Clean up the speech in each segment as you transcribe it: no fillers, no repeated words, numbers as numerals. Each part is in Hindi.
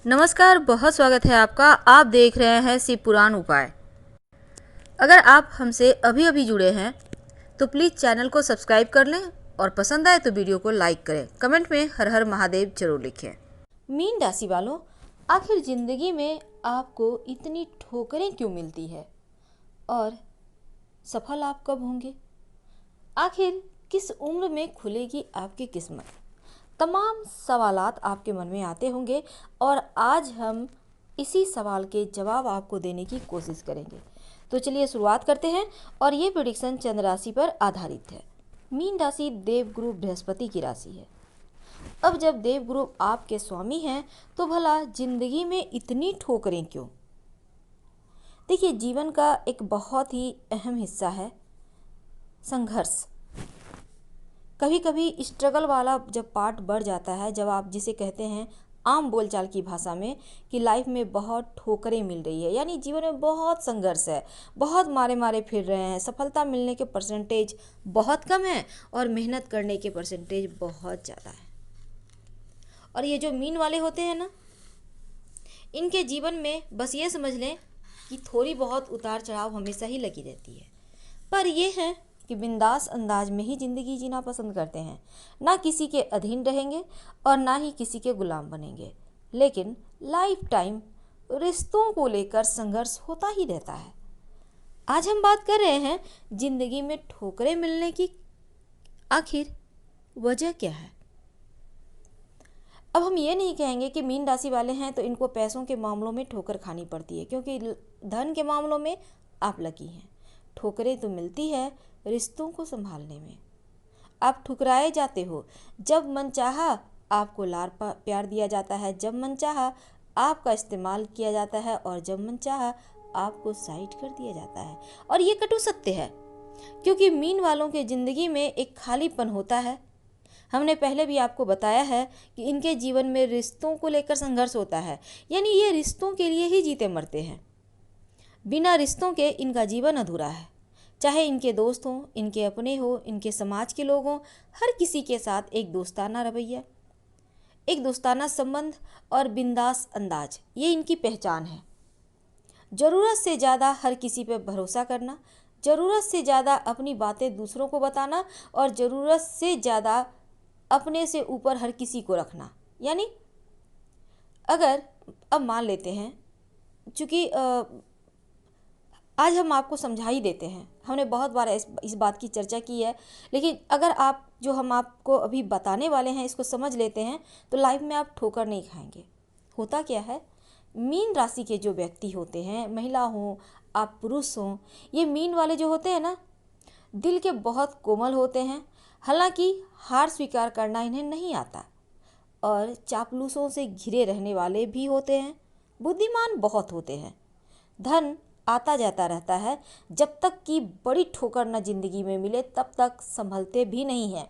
नमस्कार, बहुत स्वागत है आपका। आप देख रहे हैं शिव पुराण उपाय। अगर आप हमसे अभी अभी जुड़े हैं तो प्लीज़ चैनल को सब्सक्राइब कर लें और पसंद आए तो वीडियो को लाइक करें। कमेंट में हर हर महादेव जरूर लिखें। मीन राशि वालों, आखिर जिंदगी में आपको इतनी ठोकरें क्यों मिलती है और सफल आप कब होंगे? आखिर किस उम्र में खुलेगी आपकी किस्मत? तमाम सवालात आपके मन में आते होंगे और आज हम इसी सवाल के जवाब आपको देने की कोशिश करेंगे। तो चलिए शुरुआत करते हैं। और ये प्रेडिक्शन चंद्र राशि पर आधारित है। मीन राशि देवगुरु बृहस्पति की राशि है। अब जब देवगुरु आपके स्वामी हैं तो भला जिंदगी में इतनी ठोकरें क्यों? देखिए, जीवन का एक बहुत ही अहम हिस्सा है संघर्ष। कभी कभी स्ट्रगल वाला जब पार्ट बढ़ जाता है, जब आप जिसे कहते हैं आम बोलचाल की भाषा में कि लाइफ में बहुत ठोकरें मिल रही है, यानी जीवन में बहुत संघर्ष है, बहुत मारे मारे फिर रहे हैं, सफलता मिलने के परसेंटेज बहुत कम है और मेहनत करने के परसेंटेज बहुत ज़्यादा है। और ये जो मीन वाले होते हैं ना, इनके जीवन में बस ये समझ लें कि थोड़ी बहुत उतार चढ़ाव हमेशा ही लगी रहती है, पर ये है कि बिंदास अंदाज में ही ज़िंदगी जीना पसंद करते हैं। ना किसी के अधीन रहेंगे और ना ही किसी के गुलाम बनेंगे, लेकिन लाइफ टाइम रिश्तों को लेकर संघर्ष होता ही रहता है। आज हम बात कर रहे हैं ज़िंदगी में ठोकरें मिलने की आखिर वजह क्या है। अब हम ये नहीं कहेंगे कि मीन राशि वाले हैं तो इनको पैसों के मामलों में ठोकर खानी पड़ती है, क्योंकि धन के मामलों में आप लकी हैं। ठोकरें तो मिलती है रिश्तों को संभालने में। आप ठुकराए जाते हो, जब मन चाहा आपको लाड़ प्यार दिया जाता है, जब मन चाहा आपका इस्तेमाल किया जाता है और जब मन चाहा आपको साइड कर दिया जाता है। और ये कटु सत्य है, क्योंकि मीन वालों के ज़िंदगी में एक खालीपन होता है। हमने पहले भी आपको बताया है कि इनके जीवन में रिश्तों को लेकर संघर्ष होता है, यानी ये रिश्तों के लिए ही जीते मरते हैं। बिना रिश्तों के इनका जीवन अधूरा है। चाहे इनके दोस्त हों, इनके अपने हों, इनके समाज के लोग हों, हर किसी के साथ एक दोस्ताना रवैया, एक दोस्ताना संबंध और बिंदास अंदाज, ये इनकी पहचान है। ज़रूरत से ज़्यादा हर किसी पर भरोसा करना, ज़रूरत से ज़्यादा अपनी बातें दूसरों को बताना और ज़रूरत से ज़्यादा अपने से ऊपर हर किसी को रखना। यानी अगर अब मान लेते हैं, चूँकि आज हम आपको समझा ही देते हैं, हमने बहुत बार इस बात की चर्चा की है, लेकिन अगर आप जो हम आपको अभी बताने वाले हैं इसको समझ लेते हैं तो लाइफ में आप ठोकर नहीं खाएंगे। होता क्या है, मीन राशि के जो व्यक्ति होते हैं, महिला हों आप पुरुष हों, ये मीन वाले जो होते हैं ना, दिल के बहुत कोमल होते हैं। हालांकि हार स्वीकार करना इन्हें नहीं आता और चापलूसों से घिरे रहने वाले भी होते हैं। बुद्धिमान बहुत होते हैं। धन आता जाता रहता है, जब तक कि बड़ी ठोकर न जिंदगी में मिले तब तक संभलते भी नहीं हैं।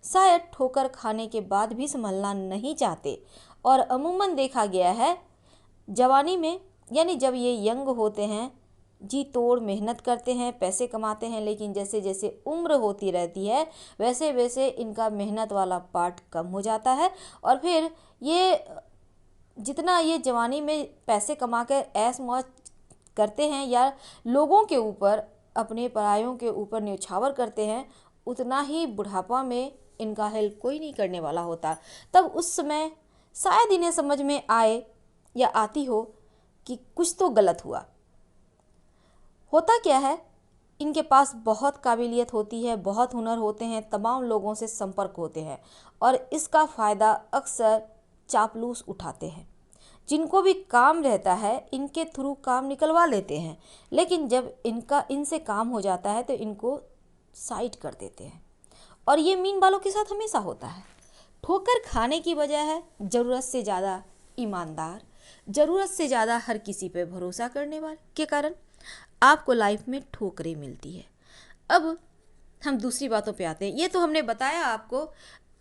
शायद ठोकर खाने के बाद भी संभलना नहीं चाहते। और अमूमन देखा गया है जवानी में, यानी जब ये यंग होते हैं, जी तोड़ मेहनत करते हैं, पैसे कमाते हैं, लेकिन जैसे जैसे उम्र होती रहती है वैसे वैसे इनका मेहनत वाला पार्ट कम हो जाता है। और फिर ये जितना ये जवानी में पैसे कमा कर ऐश मौज करते हैं या लोगों के ऊपर, अपने परायों के ऊपर न्यौछावर करते हैं, उतना ही बुढ़ापा में इनका हेल्प कोई नहीं करने वाला होता। तब उस समय शायद इन्हें समझ में आए या आती हो कि कुछ तो गलत हुआ। होता क्या है, इनके पास बहुत काबिलियत होती है, बहुत हुनर होते हैं, तमाम लोगों से संपर्क होते हैं और इसका फ़ायदा अक्सर चापलूस उठाते हैं। जिनको भी काम रहता है इनके थ्रू काम निकलवा लेते हैं, लेकिन जब इनसे काम हो जाता है तो इनको साइड कर देते हैं। और ये मीन वालों के साथ हमेशा होता है। ठोकर खाने की वजह है ज़रूरत से ज़्यादा ईमानदार, ज़रूरत से ज़्यादा हर किसी पे भरोसा करने वाले के कारण आपको लाइफ में ठोकरें मिलती है। अब हम दूसरी बातों पे आते हैं। ये तो हमने बताया आपको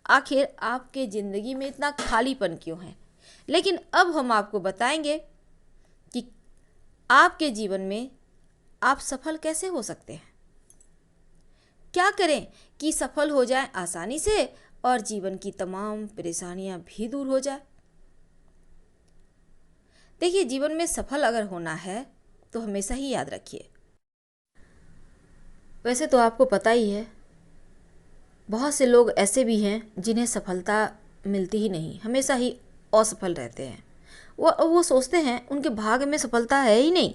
आखिर आपके ज़िंदगी में इतना खालीपन क्यों है, लेकिन अब हम आपको बताएंगे कि आपके जीवन में आप सफल कैसे हो सकते हैं। क्या करें कि सफल हो जाएं आसानी से और जीवन की तमाम परेशानियां भी दूर हो जाए। देखिए, जीवन में सफल अगर होना है तो हमेशा ही याद रखिए, वैसे तो आपको पता ही है, बहुत से लोग ऐसे भी हैं जिन्हें सफलता मिलती ही नहीं, हमेशा ही असफल रहते हैं। वो सोचते हैं उनके भाग्य में सफलता है ही नहीं।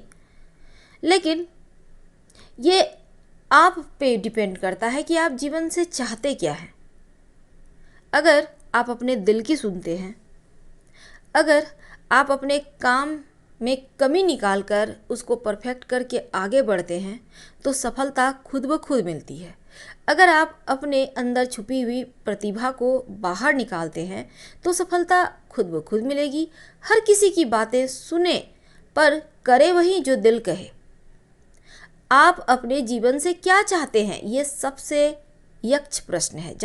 लेकिन ये आप पे डिपेंड करता है कि आप जीवन से चाहते क्या हैं। अगर आप अपने दिल की सुनते हैं, अगर आप अपने काम में कमी निकाल कर उसको परफेक्ट करके आगे बढ़ते हैं तो सफलता खुद ब खुद मिलती है। अगर आप अपने अंदर छुपी हुई प्रतिभा को बाहर निकालते हैं तो सफलता खुद ब खुद मिलेगी। हर किसी की बातें सुने पर करे वही जो दिल कहे। आप अपने जीवन से क्या चाहते हैं, ये सबसे यक्ष प्रश्न है।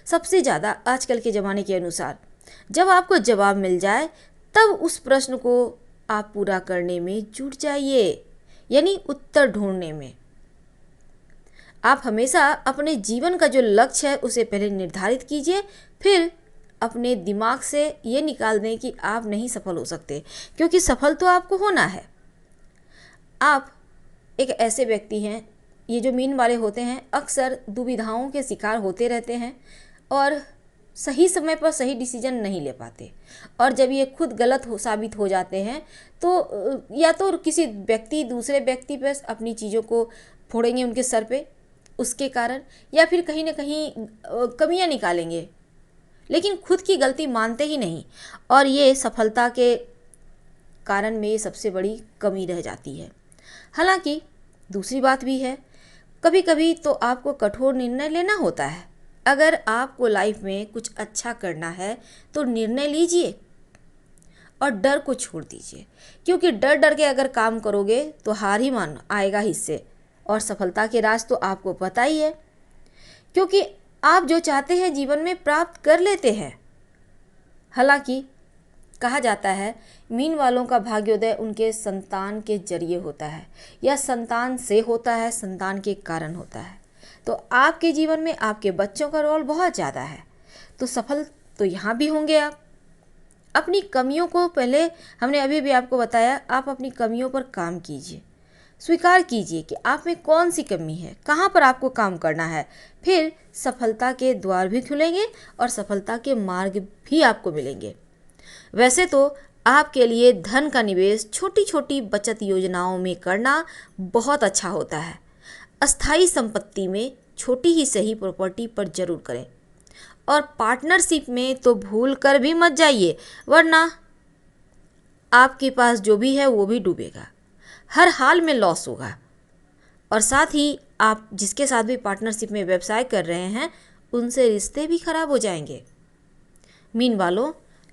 सबसे ज़्यादा आजकल के ज़माने के अनुसार जब आपको जवाब मिल जाए तब उस प्रश्न को आप पूरा करने में जुट जाइए, यानी उत्तर ढूंढने में। आप हमेशा अपने जीवन का जो लक्ष्य है उसे पहले निर्धारित कीजिए, फिर अपने दिमाग से ये निकाल दें कि आप नहीं सफल हो सकते, क्योंकि सफल तो आपको होना है। आप एक ऐसे व्यक्ति हैं, ये जो मीन वाले होते हैं अक्सर दुविधाओं के शिकार होते रहते हैं और सही समय पर सही डिसीजन नहीं ले पाते, और जब ये खुद गलत साबित हो जाते हैं तो या तो किसी दूसरे व्यक्ति पर अपनी चीज़ों को फोड़ेंगे उनके सर पे उसके कारण, या फिर कहीं ना कहीं कमियां निकालेंगे, लेकिन खुद की गलती मानते ही नहीं, और ये सफलता के कारण में सबसे बड़ी कमी रह जाती है। हालांकि दूसरी बात भी है, कभी कभी तो आपको कठोर निर्णय लेना होता है। अगर आपको लाइफ में कुछ अच्छा करना है तो निर्णय लीजिए और डर को छोड़ दीजिए, क्योंकि डर डर के अगर काम करोगे तो हार ही मान आएगा हिस्से, और सफलता के राज तो आपको पता ही है, क्योंकि आप जो चाहते हैं जीवन में प्राप्त कर लेते हैं। हालांकि कहा जाता है मीन वालों का भाग्योदय उनके संतान के जरिए होता है, या संतान से होता है, संतान के कारण होता है। तो आपके जीवन में आपके बच्चों का रोल बहुत ज़्यादा है, तो सफल तो यहाँ भी होंगे आप। अपनी कमियों को पहले, हमने अभी भी आपको बताया, आप अपनी कमियों पर काम कीजिए, स्वीकार कीजिए कि आप में कौन सी कमी है, कहाँ पर आपको काम करना है, फिर सफलता के द्वार भी खुलेंगे और सफलता के मार्ग भी आपको मिलेंगे। वैसे तो आपके लिए धन का निवेश छोटी छोटी बचत योजनाओं में करना बहुत अच्छा होता है। अस्थाई संपत्ति में छोटी ही सही प्रॉपर्टी पर जरूर करें, और पार्टनरशिप में तो भूल कर भी मत जाइए, वरना आपके पास जो भी है वो भी डूबेगा, हर हाल में लॉस होगा। और साथ ही आप जिसके साथ भी पार्टनरशिप में व्यवसाय कर रहे हैं उनसे रिश्ते भी खराब हो जाएंगे। मीन वालों,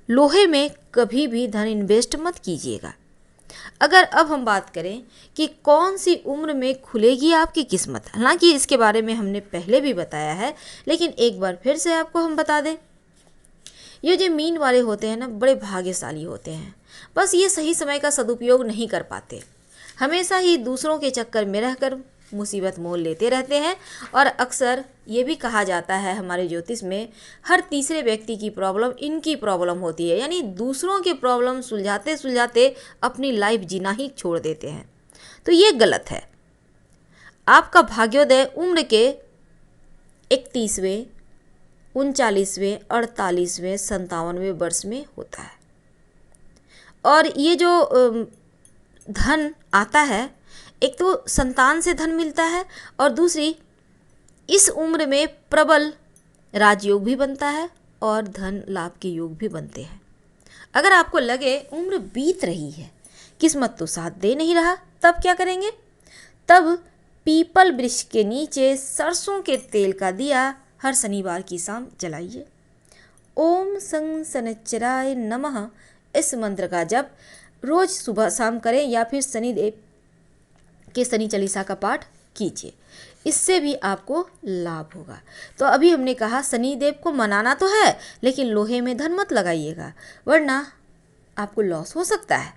लोहे में कभी भी धन इन्वेस्ट मत कीजिएगा। अगर अब हम बात करें कि कौन सी उम्र में खुलेगी आपकी किस्मत, हालांकि इसके बारे में हमने पहले भी बताया है, लेकिन एक बार फिर से आपको हम बता दें, ये जो मीन वाले होते हैं ना, बड़े भाग्यशाली होते हैं, बस ये सही समय का सदुपयोग नहीं कर पाते, हमेशा ही दूसरों के चक्कर में रहकर मुसीबत मोल लेते रहते हैं। और अक्सर ये भी कहा जाता है हमारे ज्योतिष में, हर तीसरे व्यक्ति की प्रॉब्लम इनकी प्रॉब्लम होती है, यानी दूसरों की प्रॉब्लम सुलझाते सुलझाते अपनी लाइफ जीना ही छोड़ देते हैं। तो ये गलत है। आपका भाग्योदय उम्र के 31वें, 39वें, 48वें, 57वें वर्ष में होता है, और ये जो धन आता है, एक तो संतान से धन मिलता है, और दूसरी इस उम्र में प्रबल राजयोग भी बनता है और धन लाभ के योग भी बनते हैं। अगर आपको लगे उम्र बीत रही है, किस्मत तो साथ दे नहीं रहा, तब क्या करेंगे? तब पीपल वृक्ष के नीचे सरसों के तेल का दिया हर शनिवार की शाम जलाइए। ओम सं शनिश्चराय नमः इस मंत्र का जप रोज सुबह शाम करें, या फिर शनिदेव के शनि चालीसा का पाठ कीजिए, इससे भी आपको लाभ होगा। तो अभी हमने कहा शनिदेव को मनाना तो है, लेकिन लोहे में धन मत लगाइएगा, वरना आपको लॉस हो सकता है।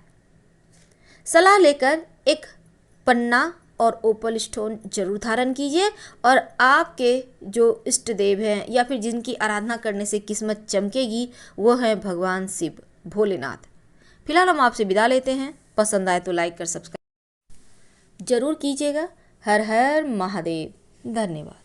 सलाह लेकर एक पन्ना और ओपल स्टोन जरूर धारण कीजिए, और आपके जो इष्ट देव हैं या फिर जिनकी आराधना करने से किस्मत चमकेगी वो हैं भगवान शिव, भोलेनाथ। फिलहाल हम आपसे विदा लेते हैं। पसंद आए तो लाइक कर सब्सक्राइब जरूर कीजिएगा। हर हर महादेव। धन्यवाद।